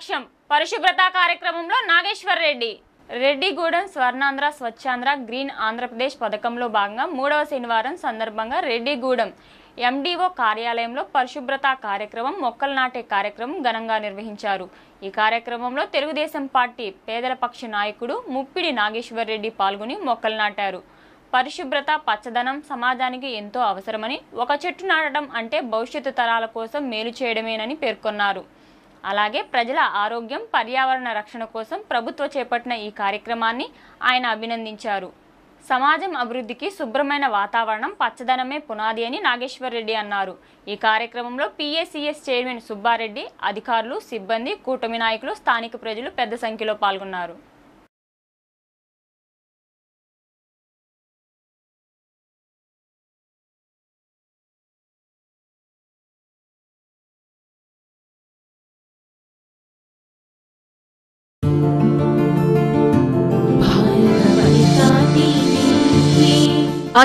లక్ష్యం పరిశుభ్రత కార్యక్రమంలో నాగేశ్వర్ రెడ్డి. రెడ్డిగూడెం స్వర్ణాంధ్ర స్వచ్ఛాంధ్ర గ్రీన్ ఆంధ్రప్రదేశ్ పథకంలో భాగంగా 3వ శనివారం సందర్భంగా రెడ్డిగూడెం ఎండిఓ కార్యాలయంలో పరిశుభ్రత కార్యక్రమం మొక్కలు నాటే కార్యక్రమం ఘనంగా నిర్వహించారు. ఈ కార్యక్రమంలో తెలుగుదేశం పార్టీ పేదల పక్ష నాయకుడు ముప్పిడి నాగేశ్వర్ రెడ్డి పాల్గొని మొక్కలు నాటారు. పరిశుభ్రత పచ్చదనం సమాజానికి ఎంతో అవసరమని, ఒక చెట్టు నాటడం అంటే భవిష్యత్తు తరాల కోసం మేలు చేయడమేనని పేర్కొన్నారు. అలాగే ప్రజల ఆరోగ్యం పర్యావరణ రక్షణ కోసం ప్రభుత్వం చేపట్టిన ఈ కార్యక్రమాన్ని ఆయన అభినందించారు. సమాజం అభివృద్ధికి శుభ్రమైన వాతావరణం పచ్చదనమే పునాది అని నాగేశ్వర్ రెడ్డి అన్నారు. ఈ కార్యక్రమంలో పిఏసిఎస్ చైర్మన్ సుబ్బారెడ్డి, అధికారులు, సిబ్బంది, కూటమి నాయకులు, స్థానిక ప్రజలు పెద్ద సంఖ్యలో పాల్గొన్నారు.